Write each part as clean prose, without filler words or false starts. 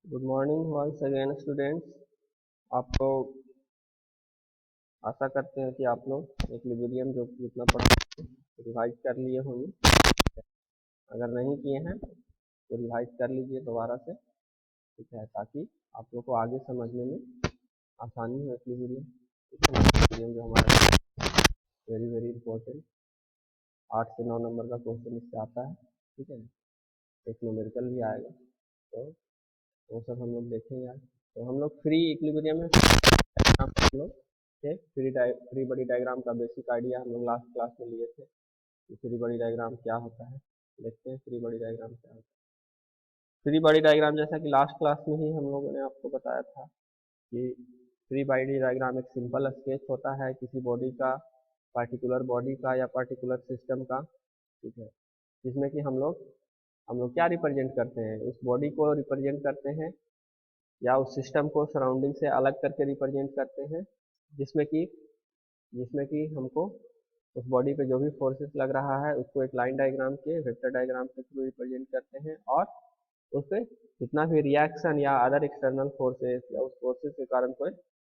Good morning once again students. आप लोग आशा करते हैं कि आप लोग इक्विलिब्रियम जो जितना पढ़ा रिवाइज कर लिए होंगे। अगर नहीं किए हैं तो रिवाइज कर लीजिए दोबारा से, ठीक है, ताकि आप लोग को आगे समझने में आसानी हो। इक्विलिब्रियम, ठीक है, इक्विलिब्रियम जो हमारा वेरी वेरी इंपॉर्टेंट 8 से 9 नंबर का क्वेश्चन इससे आता है, ठीक है। एक न्यूमेरिकल भी आएगा, तो वो सब हम लोग देखेंगे आज। तो हम लोग फ्री इक्विलिब्रियम में हम लोग फ्री बॉडी डायग्राम का बेसिक आइडिया हम लोग लास्ट क्लास में लिए थे कि फ्री बॉडी डायग्राम क्या होता है। देखते हैं फ्री बॉडी डायग्राम क्या होता है। फ्री बॉडी डायग्राम जैसा कि लास्ट क्लास में ही हम लोगों ने आपको बताया था कि फ्री बॉडी डायग्राम एक सिंपल स्केच होता है किसी बॉडी का, पार्टिकुलर बॉडी का या पार्टिकुलर सिस्टम का, ठीक है, जिसमें कि हम लोग क्या रिप्रेजेंट करते हैं, उस बॉडी को रिप्रेजेंट करते हैं या उस सिस्टम को सराउंडिंग से अलग करके रिप्रेजेंट करते हैं, जिसमें कि हमको उस बॉडी पे जो भी फोर्सेस लग रहा है उसको एक लाइन डायग्राम के वेक्टर डायग्राम के थ्रू रिप्रेजेंट करते हैं, और उस पर जितना भी रिएक्शन या अदर एक्सटर्नल फोर्सेस या उस फोर्सेस के कारण कोई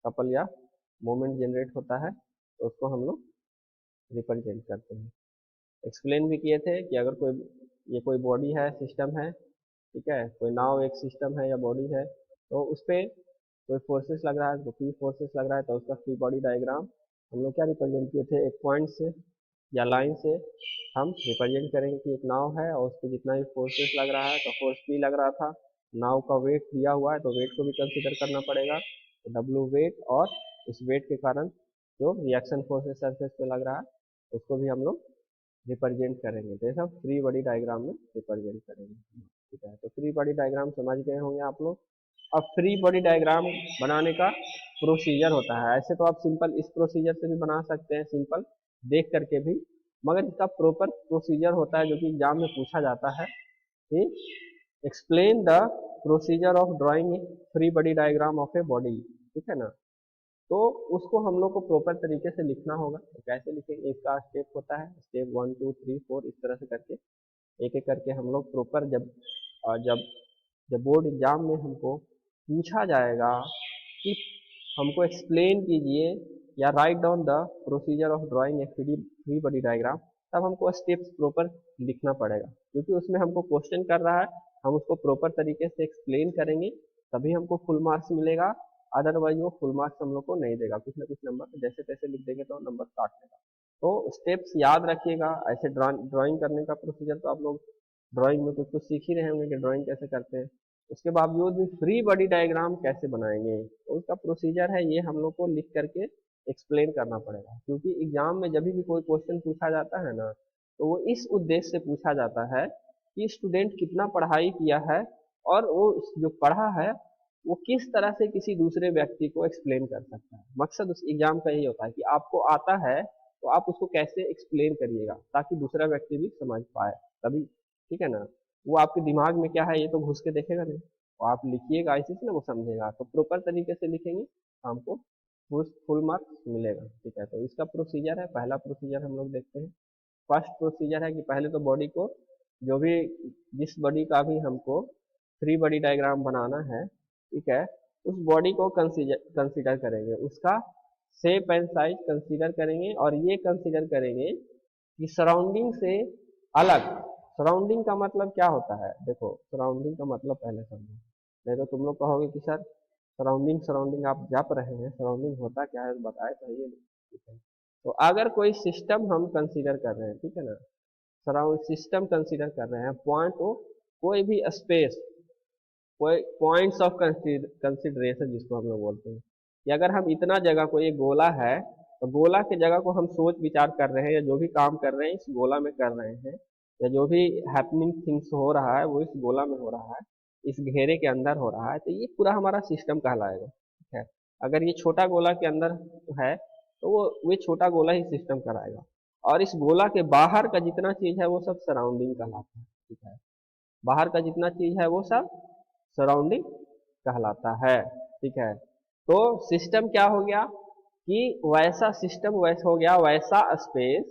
कपल या मोमेंट जनरेट होता है तो उसको हम लोग रिप्रेजेंट करते हैं। एक्सप्लेन भी किए थे कि अगर कोई बॉडी है, सिस्टम है, ठीक है, कोई नाव एक सिस्टम है या बॉडी है, तो उस पर कोई फोर्सेस लग रहा है, तो पी फोर्सेस लग रहा है, तो उसका फ्री बॉडी डायग्राम हम लोग क्या रिप्रेजेंट किए थे, एक पॉइंट से या लाइन से हम रिप्रेजेंट करेंगे कि एक नाव है और उस पर जितना भी फोर्सेस लग रहा है, तो फोर्स पी लग रहा था, नाव का वेट दिया हुआ है तो वेट को भी कंसिडर करना पड़ेगा, तो डब्ल्यू वेट, और इस वेट के कारण जो रिएक्शन फोर्सेस सरफेस पे लग रहा है उसको भी हम लोग रिप्रेजेंट करेंगे। तो ये सब फ्री बॉडी डायग्राम में रिप्रेजेंट करेंगे, ठीक है। तो फ्री बॉडी डायग्राम समझ गए होंगे आप लोग। अब फ्री बॉडी डायग्राम बनाने का प्रोसीजर होता है। ऐसे तो आप सिंपल इस प्रोसीजर से भी बना सकते हैं, सिंपल देख करके भी, मगर इसका प्रॉपर प्रोसीजर होता है जो कि एग्जाम में पूछा जाता है कि explain the procedure of drawing free body diagram of a body, ठीक है ना। तो उसको हम लोग को प्रॉपर तरीके से लिखना होगा। तो कैसे लिखेंगे, इसका स्टेप होता है, स्टेप 1 2 3 4 इस तरह से करके एक एक करके हम लोग प्रॉपर जब जब बोर्ड एग्जाम में हमको पूछा जाएगा कि हमको एक्सप्लेन कीजिए या write down the procedure of drawing A free body diagram, तब हमको स्टेप्स प्रॉपर लिखना पड़ेगा, क्योंकि उसमें हमको क्वेश्चन कर रहा है, हम उसको प्रॉपर तरीके से एक्सप्लेन करेंगे तभी हमको फुल मार्क्स मिलेगा। अदरवाइज वो फुल मार्क्स हम लोग को नहीं देगा, कुछ ना कुछ नंबर जैसे तैसे लिख देंगे तो नंबर काट लेगा। तो स्टेप्स याद रखिएगा। ऐसे ड्राइंग करने का प्रोसीजर तो आप लोग ड्राइंग में कुछ कुछ सीख ही रहे होंगे कि ड्राइंग कैसे करते हैं, उसके बावजूद भी फ्री बॉडी डायग्राम कैसे बनाएंगे, तो उसका प्रोसीजर है, ये हम लोग को लिख करके एक्सप्लेन करना पड़ेगा। क्योंकि एग्जाम में जब भी कोई क्वेश्चन पूछा जाता है ना, तो वो इस उद्देश्य से पूछा जाता है कि स्टूडेंट कितना पढ़ाई किया है और वो जो पढ़ा है वो किस तरह से किसी दूसरे व्यक्ति को एक्सप्लेन कर सकता है। मकसद उस एग्जाम का यही होता है कि आपको आता है तो आप उसको कैसे एक्सप्लेन करिएगा ताकि दूसरा व्यक्ति भी समझ पाए, तभी, ठीक है ना। वो आपके दिमाग में क्या है ये तो घुस के देखेगा नहीं, तो आप लिखिएगा ऐसे से ना, वो समझेगा। तो प्रॉपर तरीके से लिखेंगे हमको फुल मार्क्स मिलेगा, ठीक है। तो इसका प्रोसीजर है, पहला प्रोसीजर हम लोग देखते हैं। फर्स्ट प्रोसीजर है कि पहले तो बॉडी को, जो भी जिस बॉडी का भी हमको फ्री बॉडी डायग्राम बनाना है, ठीक है, उस बॉडी को कंसीडर करेंगे, उसका शेप एंड साइज कंसीडर करेंगे, और ये कंसीडर करेंगे कि सराउंडिंग से अलग। सराउंडिंग का मतलब क्या होता है, देखो सराउंडिंग का मतलब पहले समझो, नहीं तो तुम लोग कहोगे कि सर सराउंडिंग सराउंडिंग आप जप रहे हैं, सराउंडिंग होता क्या है बताए तो ये, ठीक है। तो अगर कोई सिस्टम हम कंसीडर कर रहे हैं, ठीक है ना, सराउंड सिस्टम कंसीडर कर रहे हैं, पॉइंट हो, कोई भी स्पेस, कोई पॉइंट्स ऑफ कंसिडरेशन जिसको हम लोग बोलते हैं, कि अगर हम इतना जगह को, ये गोला है, तो गोला के जगह को हम सोच विचार कर रहे हैं या जो भी काम कर रहे हैं इस गोला में कर रहे हैं, या जो भी हैपनिंग थिंग्स हो रहा है वो इस गोला में हो रहा है, इस घेरे के अंदर हो रहा है, तो ये पूरा हमारा सिस्टम कहलाएगा, ठीक है। अगर ये छोटा गोला के अंदर है तो वो छोटा गोला ही सिस्टम कराएगा, और इस गोला के बाहर का जितना चीज है वो सब सराउंडिंग कहलाता है, ठीक है। बाहर का जितना चीज है वो सब सराउंडिंग कहलाता है, ठीक है। तो सिस्टम क्या हो गया कि वैसा सिस्टम वैसा हो गया, वैसा स्पेस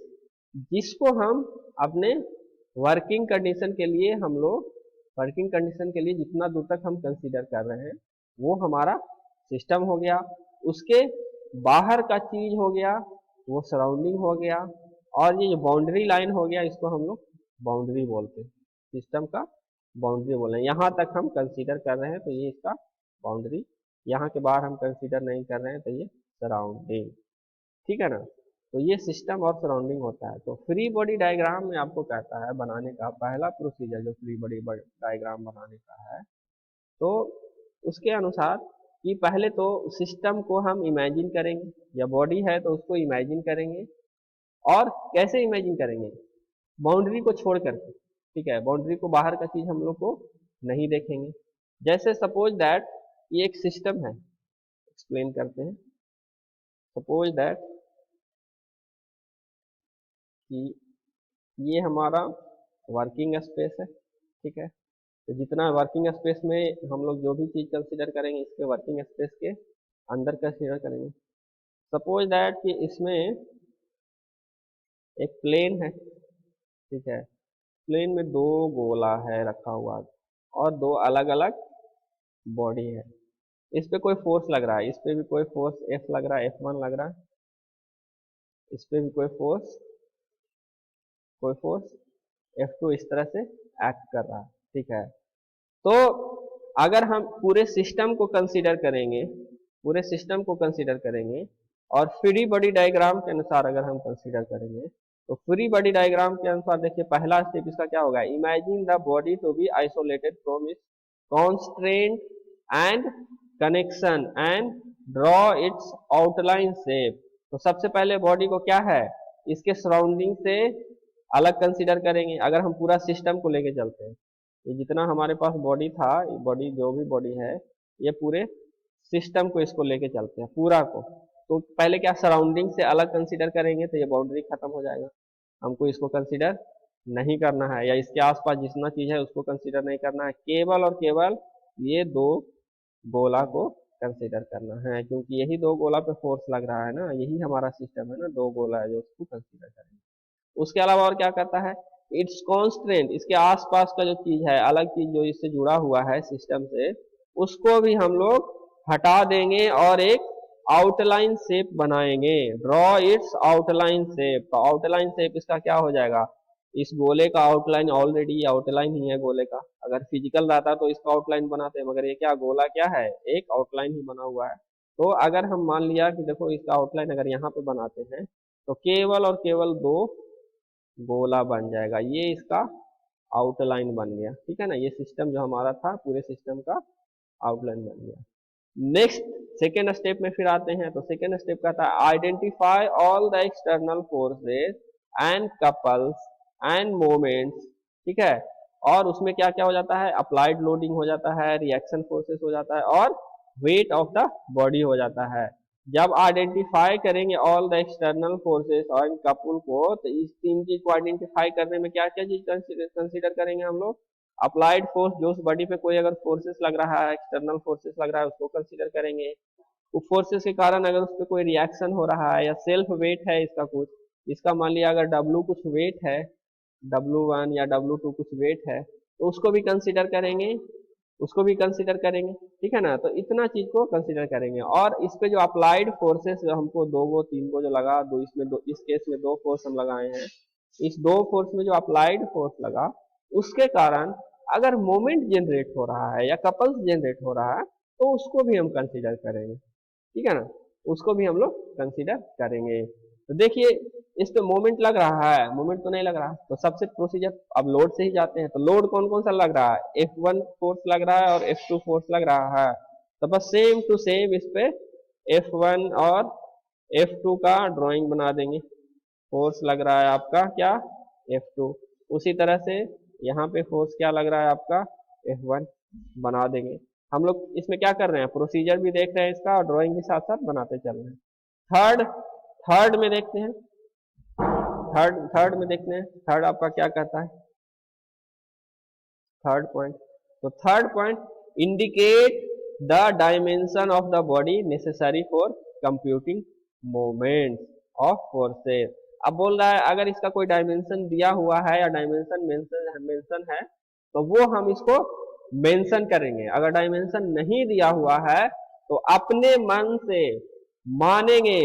जिसको हम अपने वर्किंग कंडीशन के लिए हम लोग वर्किंग कंडीशन के लिए जितना दूर तक हम कंसीडर कर रहे हैं वो हमारा सिस्टम हो गया, उसके बाहर का चीज हो गया वो सराउंडिंग हो गया, और ये जो बाउंड्री लाइन हो गया इसको हम लोग बाउंड्री बोलते हैं, सिस्टम का बाउंड्री बोल रहे हैं। यहाँ तक हम कंसीडर कर रहे हैं तो ये इसका बाउंड्री, यहाँ के बाहर हम कंसीडर नहीं कर रहे हैं तो ये सराउंडिंग, ठीक है ना। तो ये सिस्टम और सराउंडिंग होता है। तो फ्री बॉडी डायग्राम में आपको कहता है बनाने का पहला प्रोसीजर जो फ्री बॉडी डायग्राम बनाने का है, तो उसके अनुसार कि पहले तो सिस्टम को हम इमेजिन करेंगे, या बॉडी है तो उसको इमेजिन करेंगे, और कैसे इमेजिन करेंगे, बाउंड्री को छोड़ करके, ठीक है, बाउंड्री को बाहर का चीज हम लोग को नहीं देखेंगे। जैसे सपोज दैट ये एक सिस्टम है, एक्सप्लेन करते हैं। सपोज दैट कि ये हमारा वर्किंग स्पेस है, ठीक है, तो जितना वर्किंग स्पेस में हम लोग जो भी चीज कंसीडर करेंगे इसके वर्किंग स्पेस के अंदर कंसीडर करेंगे। सपोज दैट कि इसमें एक प्लेन है, ठीक है, प्लेन में दो गोला है रखा हुआ और दो अलग अलग बॉडी है। इस पे कोई फोर्स लग रहा है, इस पे भी कोई फोर्स F लग रहा है, F1 लग रहा है, इस पे भी कोई फोर्स F2 इस तरह से एक्ट कर रहा है, ठीक है। तो अगर हम पूरे सिस्टम को कंसीडर करेंगे, पूरे सिस्टम को कंसीडर करेंगे और फ्री बॉडी डायग्राम के अनुसार अगर हम कंसीडर करेंगे, तो फ्री बॉडी डायग्राम के अनुसार देखिए पहला स्टेप इसका क्या होगा, imagine the body to be isolated from its constraint and connection and draw its outline shape. तो सबसे पहले बॉडी को क्या है, इसके सराउंडिंग से अलग कंसीडर करेंगे। अगर हम पूरा सिस्टम को लेके चलते हैं, ये जितना हमारे पास बॉडी था, बॉडी जो भी बॉडी है, ये पूरे सिस्टम को इसको लेके चलते हैं पूरा को, तो पहले क्या सराउंडिंग से अलग कंसीडर करेंगे तो ये बाउंड्री खत्म हो जाएगा, हमको इसको कंसीडर नहीं करना है, या इसके आसपास जितना चीज है उसको कंसीडर नहीं करना है, केवल और केवल ये दो गोला को कंसीडर करना है, क्योंकि यही दो गोला पे फोर्स लग रहा है ना, यही हमारा सिस्टम है ना, दो गोला है जो उसको कंसीडर करेंगे। उसके अलावा और क्या करता है, इट्स कॉन्स्ट्रेंट, इसके आसपास का जो चीज है, अलग चीज जो इससे जुड़ा हुआ है सिस्टम से, उसको भी हम लोग हटा देंगे और एक आउटलाइन शेप बनाएंगे, ड्रॉ इट्स आउटलाइन शेप। तो आउटलाइन शेप इसका क्या हो जाएगा, इस गोले का आउटलाइन ऑलरेडी आउटलाइन ही है गोले का, अगर फिजिकल रहता तो इसका आउटलाइन बनाते हैं, मगर ये क्या गोला क्या है, एक आउटलाइन ही बना हुआ है। तो अगर हम मान लिया कि देखो इसका आउटलाइन अगर यहाँ पे बनाते हैं तो केवल और केवल दो गोला बन जाएगा, ये इसका आउटलाइन बन गया, ठीक है ना, ये सिस्टम जो हमारा था पूरे सिस्टम का आउटलाइन बन गया। नेक्स्ट सेकेंड स्टेप में फिर आते हैं, तो सेकेंड स्टेप कहता है identify all the external forces and couples and moments, ठीक है, और उसमें क्या क्या हो जाता है, अप्लाइड लोडिंग हो जाता है, रिएक्शन फोर्सेस हो जाता है, और वेट ऑफ द बॉडी हो जाता है। जब आइडेंटिफाई करेंगे ऑल द एक्सटर्नल फोर्सेस और कपल को, तो इस तीन चीज को आइडेंटिफाई करने में क्या क्या चीज कंसीडर करेंगे हम लोग, अप्लाइड फोर्स, जो उस बॉडी पे कोई अगर फोर्सेस लग रहा है, एक्सटर्नल फोर्सेस लग रहा है उसको कंसीडर करेंगे, उस फोर्सेस के कारण अगर उस पर कोई रिएक्शन हो रहा है, या सेल्फ वेट है इसका कुछ, इसका मान लिया अगर W कुछ वेट है, W1 या W2 कुछ वेट है, तो उसको भी कंसीडर करेंगे, उसको भी कंसीडर करेंगे, ठीक है ना। तो इतना चीज को कंसीडर करेंगे, और इस पे जो अप्लाइड फोर्सेस जो हमको दो गो तीन को जो लगा, दो इसमें दो, इस केस में दो फोर्स हम लगाए हैं, इस दो फोर्स में जो अप्लाइड फोर्स लगा उसके कारण अगर मोमेंट जनरेट हो रहा है या कपल्स जनरेट हो रहा है तो उसको भी हम कंसीडर करेंगे, ठीक है ना, उसको भी हम लोग कंसीडर करेंगे। तो देखिए इस पे मोमेंट लग रहा है, मोमेंट तो नहीं लग रहा, तो सबसे प्रोसीजर अब लोड से ही जाते हैं। तो लोड कौन कौन सा लग रहा है, F1 फोर्स लग रहा है और F2 फोर्स लग रहा है, तो बस सेम टू सेम इस पे F1 और F2 का ड्राइंग बना देंगे, फोर्स लग रहा है आपका क्या, F2, उसी तरह से यहाँ पे फोर्स क्या लग रहा है आपका, F1 बना देंगे। हम लोग इसमें क्या कर रहे हैं, प्रोसीजर भी देख रहे हैं इसका और ड्राइंग भी साथ साथ बनाते चल रहे हैं। थर्ड में देखते हैं, थर्ड में देखते हैं, थर्ड आपका क्या कहता है, थर्ड पॉइंट, तो third point indicate the dimension of the body necessary for computing moments of forces. अब बोल रहा है अगर इसका कोई डायमेंशन दिया हुआ है या डायमेंशन मेंशन है तो वो हम इसको मेंशन करेंगे। अगर डायमेंशन नहीं दिया हुआ है तो अपने मन से मानेंगे।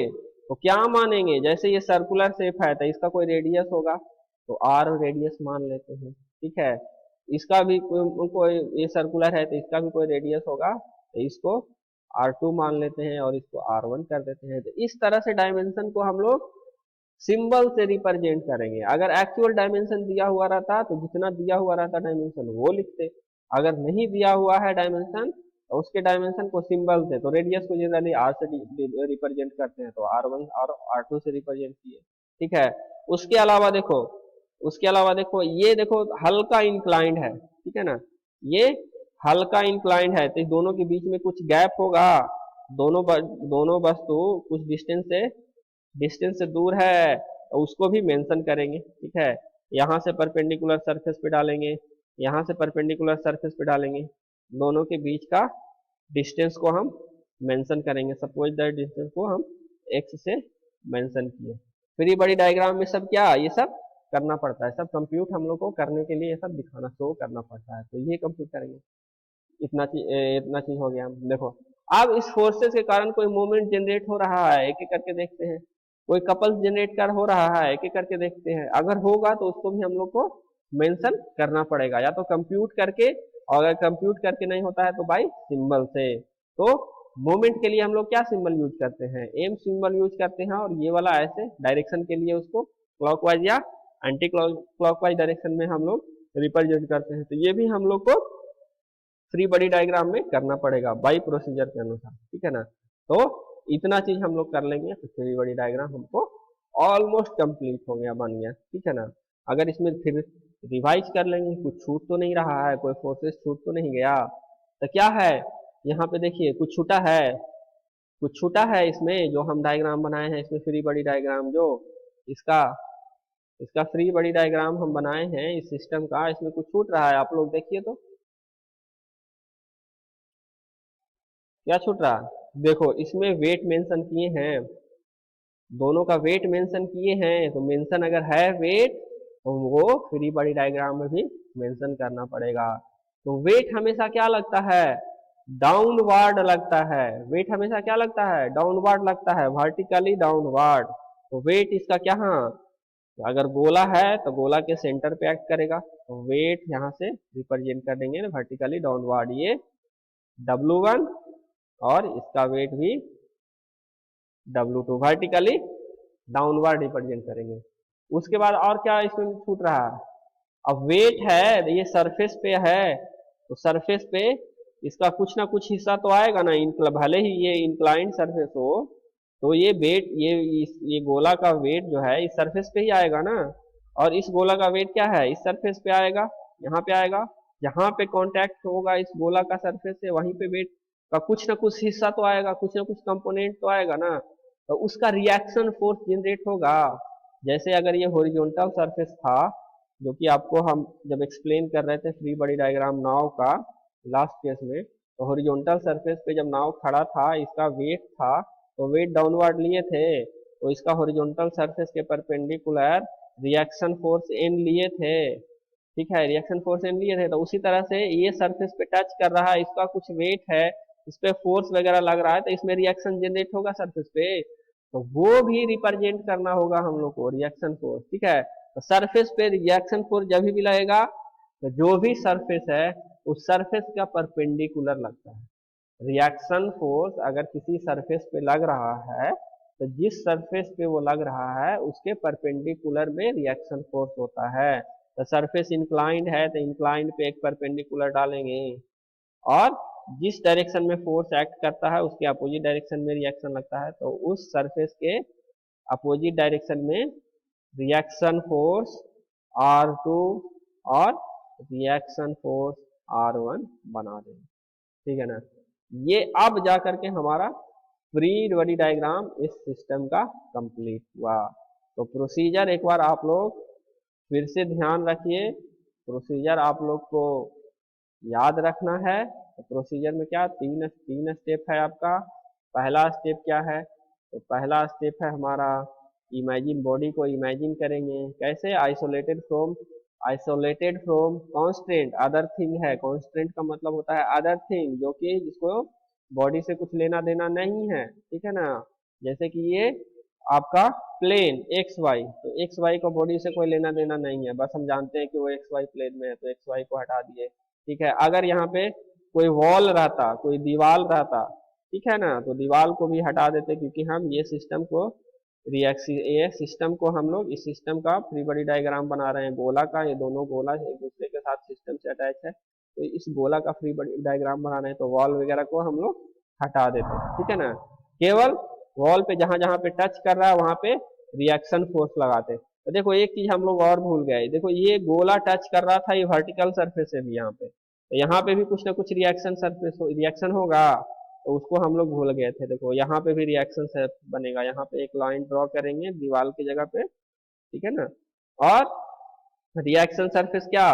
तो क्या मानेंगे, जैसे ये सर्कुलर शेप है तो इसका कोई रेडियस होगा, तो आर रेडियस मान लेते हैं, ठीक है। इसका भी कोई ये सर्कुलर है तो इसका भी कोई रेडियस होगा, तो इसको R2 मान लेते हैं और इसको R1 कर देते हैं। तो इस तरह से डायमेंशन को हम लोग सिंबल से रिप्रेजेंट करेंगे। अगर एक्चुअल डायमेंशन दिया हुआ रहता तो जितना दिया हुआ रहता डायमेंशन वो लिखते, अगर नहीं दिया हुआ है डायमेंशन तो उसके डायमेंशन को सिंबल से, तो रेडियस को जनरली आर से रिप्रेजेंट करते हैं, तो R1 और R2 से रिप्रेजेंट किए, ठीक है। उसके अलावा देखो, उसके अलावा देखो, ये देखो हल्का इंक्लाइंड है, ठीक है ना, ये हल्का इंक्लाइंड है, तो इस दोनों के बीच में कुछ गैप होगा, दोनों वस्तु कुछ डिस्टेंस से दूर है, तो उसको भी मेंशन करेंगे, ठीक है। यहाँ से परपेंडिकुलर सरफेस पे डालेंगे, यहाँ से परपेंडिकुलर सरफेस पे डालेंगे, दोनों के बीच का डिस्टेंस को हम मेंशन करेंगे। सपोज दैट डिस्टेंस को हम x से मेंशन किए। फिर ये बड़ी डायग्राम में सब क्या, ये सब करना पड़ता है, सब कंप्यूट हम लोग को करने के लिए ये सब दिखाना, शो करना पड़ता है, तो ये कंप्यूट करेंगे। इतना चीज हो गया। देखो अब इस फोर्सेस के कारण कोई मोमेंट जनरेट हो रहा है, एक एक करके देखते हैं। कोई कपल्स जनरेट कर हो रहा है, एक एक करके देखते हैं। अगर होगा तो उसको भी हम लोग को मेंशन करना पड़ेगा, या तो कंप्यूट करके, और अगर कंप्यूट करके नहीं होता है तो बाई सिंबल से। तो मोमेंट के लिए हम लोग क्या सिंबल यूज करते हैं, एम सिंबल यूज करते हैं, और ये वाला ऐसे डायरेक्शन के लिए उसको क्लॉकवाइज या एंटी क्लॉकवाइज डायरेक्शन में हम लोग रिप्रेजेंट करते हैं। तो ये भी हम लोग को फ्री बॉडी डायग्राम में करना पड़ेगा बाई प्रोसीजर के अनुसार, ठीक है ना। तो इतना चीज हम लोग कर लेंगे तो फ्री बॉडी डायग्राम हमको ऑलमोस्ट कंप्लीट हो गया, बन गया, ठीक है ना। अगर इसमें फिर रिवाइज कर लेंगे, कुछ छूट तो नहीं रहा है, कोई फोर्सेस छूट तो नहीं गया, तो क्या है यहाँ पे देखिए, कुछ छूटा है, कुछ छूटा है इसमें जो हम डायग्राम बनाए हैं, इसमें फ्री बॉडी डायग्राम जो इसका इसका फ्री बॉडी डायग्राम हम बनाए हैं इस सिस्टम का, इसमें कुछ छूट रहा है, आप लोग देखिए तो क्या छूट रहा है। देखो इसमें वेट मेंशन किए हैं, दोनों का वेट मेंशन किए हैं, तो मेंशन अगर है वेट तो वो फ्री बॉडी डायग्राम में भी मेंशन करना पड़ेगा। तो वेट हमेशा क्या लगता है, डाउनवर्ड लगता है, वेट हमेशा क्या लगता है, डाउनवर्ड लगता है, वर्टिकली डाउनवर्ड। तो वेट इसका क्या, हाँ, अगर गोला है तो गोला के सेंटर पे एक्ट करेगा, तो वेट यहाँ से रिप्रेजेंट कर देंगे वर्टिकली डाउनवर्ड, ये W1, और इसका वेट भी W2 वर्टिकली डाउनवर्ड रिप्रेजेंट करेंगे। उसके बाद और क्या इसमें छूट रहा है, अब वेट है ये सरफेस पे है, तो सरफेस पे इसका कुछ ना कुछ हिस्सा तो आएगा ना, भले ही ये इंक्लाइंड सरफेस हो, तो ये वेट ये गोला का वेट जो है इस सरफेस पे ही आएगा ना, और इस गोला का वेट क्या है, इस सरफेस पे आएगा, यहाँ पे आएगा, जहाँ पे कांटेक्ट होगा इस गोला का सरफेस से वहीं पे वेट का कुछ ना कुछ हिस्सा तो आएगा, कुछ ना कुछ कंपोनेंट तो आएगा ना, तो उसका रिएक्शन फोर्स जनरेट होगा। जैसे अगर ये हॉरिजॉन्टल सरफेस था, जो कि आपको हम जब एक्सप्लेन कर रहे थे फ्री बॉडी डायग्राम नाव का लास्ट केस में, तो हॉरिजॉन्टल सरफेस पे जब नाव खड़ा था, इसका वेट था, तो वेट डाउनवर्ड लिए थे, तो इसका हॉरिजॉन्टल सरफेस के परपेंडिकुलर रिएक्शन फोर्स एन लिए थे, ठीक है, रिएक्शन फोर्स एन लिए थे। तो उसी तरह से ये सरफेस पे टच कर रहा है, इसका कुछ वेट है, इस पे फोर्स वगैरह लग रहा है, तो इसमें रिएक्शन जनरेट होगा सरफेस पे, तो वो भी रिप्रेजेंट करना होगा हम लोग को, रिएक्शन फोर्स, ठीक है। तो सरफेस पे रिएक्शन फोर्स जब भी लगेगा तो जो भी सरफेस है उस सरफेस का परपेंडिकुलर लगता है। रिएक्शन फोर्स अगर किसी सरफेस पे लग रहा है तो जिस सरफेस पे वो लग रहा है उसके परपेंडिकुलर में रिएक्शन फोर्स होता है। तो सरफेस इंक्लाइंड है तो इंक्लाइंड पे एक परपेंडिकुलर डालेंगे, और जिस डायरेक्शन में फोर्स एक्ट करता है उसके अपोजिट डायरेक्शन में रिएक्शन लगता है, तो उस सरफेस के अपोजिट डायरेक्शन में रिएक्शन फोर्स R2 और रिएक्शन फोर्स R1 बना देंगे, ठीक है ना। ये अब जा करके हमारा फ्री बॉडी डायग्राम इस सिस्टम का कंप्लीट हुआ। तो प्रोसीजर एक बार आप लोग फिर से ध्यान रखिए, प्रोसीजर आप लोग को याद रखना है। तो प्रोसीजर में क्या तीन तीन स्टेप है आपका। पहला स्टेप क्या है, तो पहला स्टेप है हमारा इमेजिन, बॉडी को इमेजिन करेंगे कैसे, isolated from isolated from constant other thing है। कॉन्स्टेंट का मतलब होता है अदर थिंग, जो कि जिसको बॉडी से कुछ लेना देना नहीं है, ठीक है ना। जैसे कि ये आपका प्लेन एक्स वाई, तो एक्स वाई को बॉडी से कोई लेना देना नहीं है, बस हम जानते हैं कि वो एक्स वाई प्लेन में है, तो एक्स वाई को हटा दिए, ठीक है। अगर यहाँ पे कोई वॉल रहता, कोई दीवार रहता, ठीक है ना, तो दीवार को भी हटा देते, क्योंकि हम ये सिस्टम को ये सिस्टम को हम लोग इस सिस्टम का फ्री बॉडी डायग्राम बना रहे हैं, गोला का। ये दोनों गोला एक दूसरे के साथ सिस्टम से अटैच है, तो इस गोला का फ्री बॉडी डायग्राम बना रहे हैं, तो वॉल वगैरह को हम लोग हटा देते हैं, ठीक है ना। केवल वॉल पे जहां जहां पे टच कर रहा है वहां पे रिएक्शन फोर्स लगाते। तो देखो एक चीज हम लोग और भूल गए, देखो ये गोला टच कर रहा था ये वर्टिकल सरफेस से भी यहाँ पे, तो यहाँ पे भी कुछ ना कुछ रिएक्शन सरफेस रिएक्शन होगा, तो उसको हम लोग भूल गए थे। देखो यहाँ पे भी रिएक्शन से बनेगा, यहाँ पे एक लाइन ड्रॉ करेंगे दीवार की जगह पे, ठीक है ना। और रिएक्शन सरफेस क्या,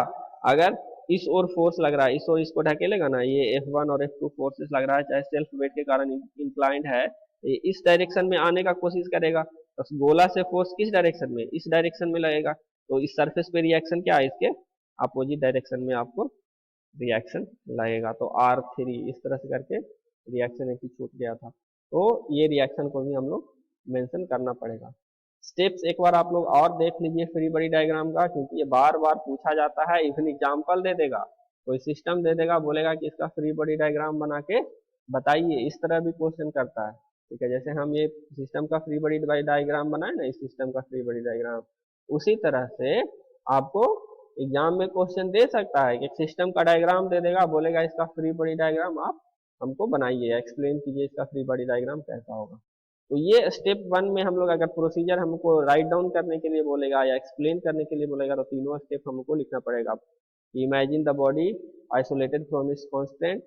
अगर इस ओर फोर्स लग रहा है, इस ओर इसको ढकेलेगा ना, ये F1 और F2 फोर्सेस लग रहा है, चाहे सेल्फ वेट के कारण इंक्लाइंड है, ये इस डायरेक्शन में आने का कोशिश करेगा, तो गोला से फोर्स किस डायरेक्शन में, इस डायरेक्शन में लगेगा, तो इस सरफेस पे रिएक्शन क्या है, इसके अपोजिट डायरेक्शन में आपको रिएक्शन लगेगा। तो R3 इस तरह से करके रिएक्शन एक ही छूट गया था, तो ये रिएक्शन को भी हम लोग मेंशन करना पड़ेगा। स्टेप्स एक बार आप लोग और देख लीजिए फ्री बॉडी डायग्राम का, क्योंकि ये बार बार पूछा जाता है। इवन एग्जाम्पल दे देगा, कोई सिस्टम दे देगा, बोलेगा कि इसका फ्री बॉडी डायग्राम बना के बताइए, इस तरह भी क्वेश्चन करता है, ठीक है। जैसे हम ये सिस्टम का फ्री बॉडी डायग्राम बनाए ना, इस सिस्टम का फ्री बॉडी डायग्राम, उसी तरह से आपको एग्जाम में क्वेश्चन दे सकता है कि एक सिस्टम का डायग्राम दे देगा, बोलेगा इसका फ्री बॉडी डायग्राम आप हमको बनाइए या एक्सप्लेन कीजिए इसका फ्री बॉडी डायग्राम कैसा होगा। तो ये स्टेप 1 में हम लोग अगर प्रोसीजर हमको राइट डाउन करने के लिए बोलेगा या एक्सप्लेन करने के लिए बोलेगा, तो तीनों स्टेप हमको लिखना पड़ेगा। Imagine the body isolated from it's constant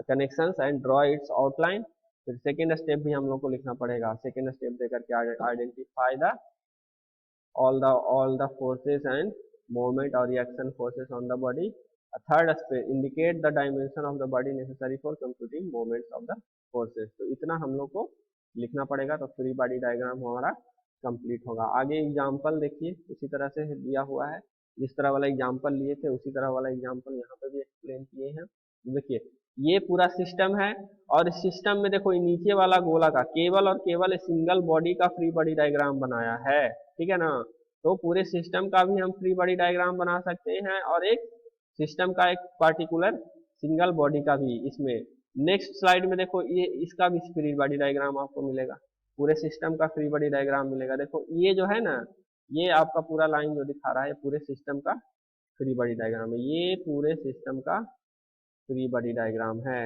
connections and draw its outline. फिर सेकेंड स्टेप भी हम लोग को लिखना पड़ेगा, सेकेंड स्टेप देकर के identify the all the forces and movement or reaction forces on the body. A third aspect indicate the dimension of the body necessary for computing moments of the forces। तो इतना हम लोग को लिखना पड़ेगा, तो फ्री बॉडी डायग्राम हमारा complete होगा। आगे एग्जाम्पल देखिए उसी तरह से दिया हुआ है, जिस तरह वाला एग्जाम्पल लिए थे उसी तरह वाला एग्जाम्पल यहाँ पे भी एक्सप्लेन किए हैं। देखिए ये पूरा सिस्टम है, और इस सिस्टम में देखो नीचे वाला गोला का केवल और केवल सिंगल बॉडी का फ्री बॉडी डायग्राम बनाया है, ठीक है ना। तो पूरे सिस्टम का भी हम फ्री बॉडी डायग्राम बना सकते हैं, और एक सिस्टम का एक पार्टिकुलर सिंगल बॉडी का भी इसमें। नेक्स्ट स्लाइड में देखो ये इसका भी फ्री बॉडी डायग्राम आपको मिलेगा, पूरे सिस्टम का फ्री बॉडी डायग्राम मिलेगा। देखो ये जो है ना, ये आपका पूरा लाइन जो दिखा रहा है पूरे सिस्टम का फ्री बॉडी डायग्राम है, ये पूरे सिस्टम का फ्री बॉडी डायग्राम है।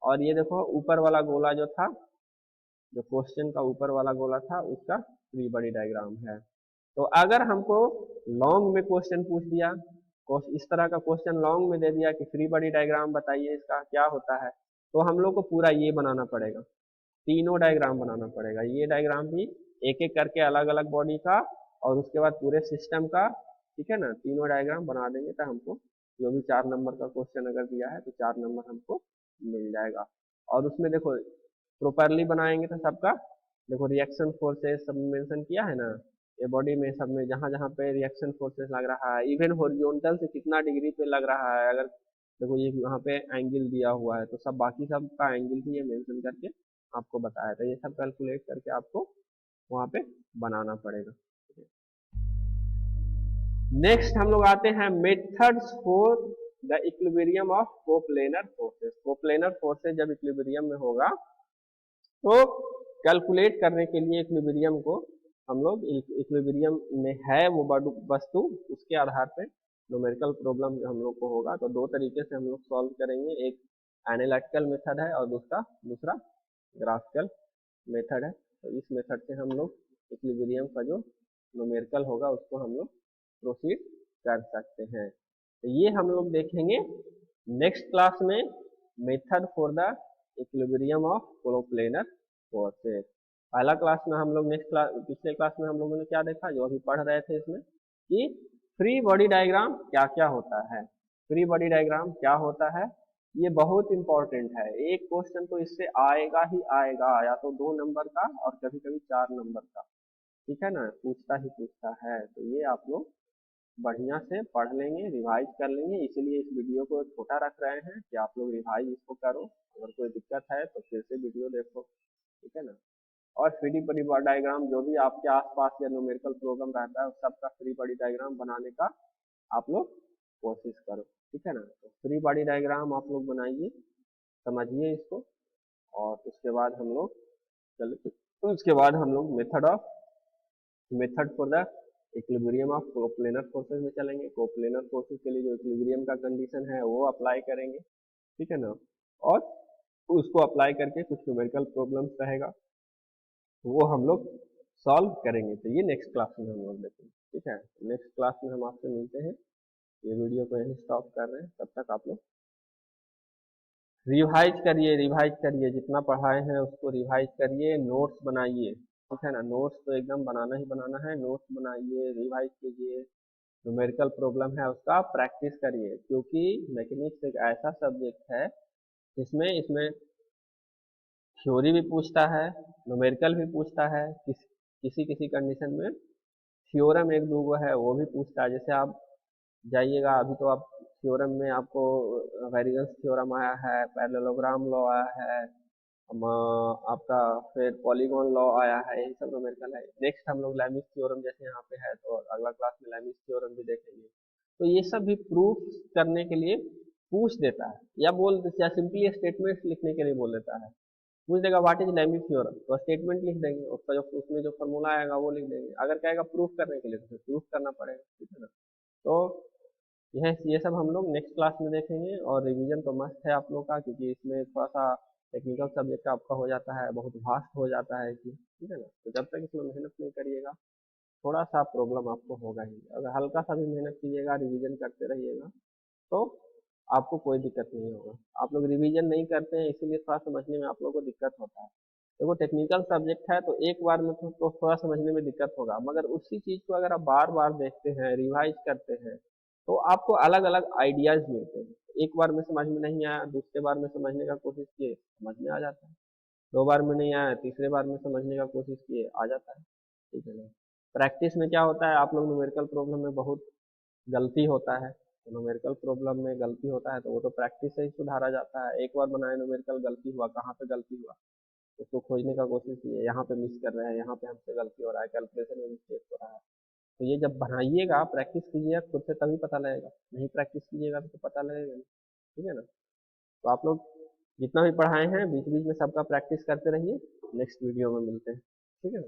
और ये देखो ऊपर वाला गोला जो था, जो क्वेश्चन का ऊपर वाला गोला था, उसका फ्री बॉडी डायग्राम है। तो अगर हमको लॉन्ग में क्वेश्चन पूछ दिया, इस तरह का क्वेश्चन लॉन्ग में दे दिया कि फ्री बॉडी डायग्राम बताइए इसका क्या होता है, तो हम लोग को पूरा ये बनाना पड़ेगा, तीनों डायग्राम बनाना पड़ेगा। ये डायग्राम भी एक एक करके अलग अलग बॉडी का, और उसके बाद पूरे सिस्टम का, ठीक है ना। तीनों डायग्राम बना देंगे तो हमको जो भी 4 नंबर का क्वेश्चन अगर दिया है तो 4 नंबर हमको मिल जाएगा। और उसमें देखो प्रॉपरली बनाएंगे तो सबका देखो रिएक्शन फोर्सेस सब मेंशन किया है ना, ये बॉडी में सब में जहाँ जहाँ पे रिएक्शन फोर्सेस लग रहा है, इवन हॉरिजॉन्टल से कितना डिग्री पे लग रहा है, अगर देखो ये यहाँ पे एंगल दिया हुआ है, तो सब बाकी सब का एंगल भी ये मेंशन करके आपको बताया था, ये सब कैलकुलेट करके आपको वहाँ पे बनाना पड़ेगा। नेक्स्ट हम लोग आते हैं methods for the equilibrium of coplanar forces. Coplanar forces जब इक्विलिब्रियम में होगा, तो कैलकुलेट करने के लिए इक्विलिब्रियम को हम लोग इक्विलिब्रियम में है वो वस्तु, उसके आधार पे न्यूमेरिकल प्रॉब्लम हम लोग को होगा। तो दो तरीके से हम लोग सॉल्व करेंगे, एक एनालिटिकल मेथड है और दूसरा ग्राफिकल मेथड है। तो इस मेथड से हम लोग इक्विलिब्रियम का जो न्यूमेरिकल होगा उसको हम लोग प्रोसीड कर सकते हैं। तो ये हम लोग देखेंगे नेक्स्ट क्लास में, method for the equilibrium of coplanar forces. पहला क्लास में हम लोग पिछले क्लास में हम लोगों ने क्या देखा, जो अभी पढ़ रहे थे इसमें, कि फ्री बॉडी डायग्राम क्या क्या होता है। फ्री बॉडी डायग्राम क्या होता है ये बहुत इंपॉर्टेंट है, एक क्वेश्चन तो इससे आएगा ही आएगा, या तो 2 नंबर का और कभी कभी 4 नंबर का, ठीक है ना, पूछता ही पूछता है। तो ये आप लोग बढ़िया से पढ़ लेंगे, रिवाइज कर लेंगे। इसीलिए इस वीडियो को छोटा रख रहे हैं कि आप लोग रिवाइज इसको करो। अगर कोई दिक्कत है तो फिर से वीडियो देखो, ठीक है ना। और फ्री बॉडी डायग्राम जो भी आपके आसपास या न्यूमेरिकल प्रॉब्लम रहता है उस सबका फ्री बॉडी डायग्राम बनाने का आप लोग कोशिश करो, ठीक है ना। तो फ्री बॉडी डायग्राम आप लोग बनाइए, समझिए इसको, और उसके बाद हम लोग उसके बाद हम लोग method for the equilibrium of coplanar forces में चलेंगे। कोप्लेनर फोर्सेज के लिए जो इक्विलिब्रियम का कंडीशन है वो अप्लाई करेंगे, ठीक है ना। और उसको अप्लाई करके कुछ न्यूमेरिकल प्रॉब्लम्स रहेगा वो हम लोग सॉल्व करेंगे। तो ये नेक्स्ट क्लास में हम लोग देखेंगे, ठीक है। नेक्स्ट क्लास में हम आपसे मिलते हैं। ये वीडियो को यहीं स्टॉप कर रहे हैं, तब तक आप लोग रिवाइज करिए जितना पढ़ाए हैं उसको रिवाइज करिए, नोट्स बनाइए, ठीक है ना। नोट्स तो एकदम बनाना ही बनाना है, नोट्स बनाइए, रिवाइज कीजिए। न्यूमेरिकल प्रॉब्लम है उसका प्रैक्टिस करिए, क्योंकि मैकेनिक्स एक ऐसा सब्जेक्ट है जिसमें इसमें थ्योरी भी पूछता है, न्यूमेरिकल भी पूछता है, किसी किसी कंडीशन में थ्योरम एक दो है वो भी पूछता है। जैसे आप जाइएगा अभी तो आप थ्योरम में आपको वेरिएंस थ्योरम आया है, पैरेललोग्राम लॉ आया है, आपका फिर पॉलीगॉन लॉ आया है, यही सब न्यूमेरिकल है। नेक्स्ट हम लोग लैमिस थ्योरम जैसे यहाँ पे है तो अगला क्लास में लैमिस थ्योरम भी देखेंगे। तो ये सब भी प्रूफ करने के लिए पूछ देता है, या सिंपली स्टेटमेंट्स लिखने के लिए बोल देता है। पूछ देगा व्हाट इज लैमिस थ्योरम तो स्टेटमेंट लिख देंगे, उसका जो उसमें जो फॉर्मूला आएगा वो लिख देंगे। अगर कहेगा प्रूफ करने के लिए तो प्रूफ करना पड़ेगा, ठीक है ना। तो ये सब हम लोग नेक्स्ट क्लास में देखेंगे। और रिवीजन तो मस्त है आप लोग का, क्योंकि इसमें थोड़ा सा टेक्निकल सब्जेक्ट आपका हो जाता है, बहुत वास्ट हो जाता है इसमें, ठीक है ना। तो जब तक इसमें मेहनत नहीं करिएगा थोड़ा सा प्रॉब्लम आपको होगा ही। अगर हल्का सा भी मेहनत कीजिएगा, रिवीजन करते रहिएगा तो आपको कोई दिक्कत नहीं होगा। आप लोग रिवीजन नहीं करते हैं इसीलिए थोड़ा समझने में आप लोगों को दिक्कत होता है। देखो टेक्निकल सब्जेक्ट है तो एक बार में तो थोड़ा समझने में दिक्कत होगा, मगर उसी चीज़ को अगर आप बार बार देखते हैं, रिवाइज करते हैं, तो आपको अलग अलग आइडियाज मिलते हैं। एक बार में समझ में नहीं आया, दूसरे बार में समझने का कोशिश किए समझ में आ जाता है, दो बार में नहीं आया तीसरे बार में समझने का कोशिश किए आ जाता है, ठीक है ना। प्रैक्टिस में क्या होता है, आप लोग न्यूमेरिकल प्रॉब्लम में बहुत गलती होता है, तो न्यूमेरिकल प्रॉब्लम में गलती होता है तो वो तो प्रैक्टिस से ही सुधारा जाता है। एक बार बनाए न्यूमेरिकल गलती हुआ, कहाँ पे गलती हुआ उसको खोजने का कोशिश किए, यहाँ पे मिस कर रहे हैं, यहाँ पे हमसे गलती हो रहा है, कैलकुलेशन में मिस्टेक हो रहा है। तो ये जब बनाइएगा प्रैक्टिस कीजिएगा खुद से तभी पता लगेगा, नहीं प्रैक्टिस कीजिएगा तो पता लगेगा नहीं, ठीक है ना। तो आप लोग जितना भी पढ़ाए हैं बीच बीच में सबका प्रैक्टिस करते रहिए। नेक्स्ट वीडियो में मिलते हैं, ठीक है ना।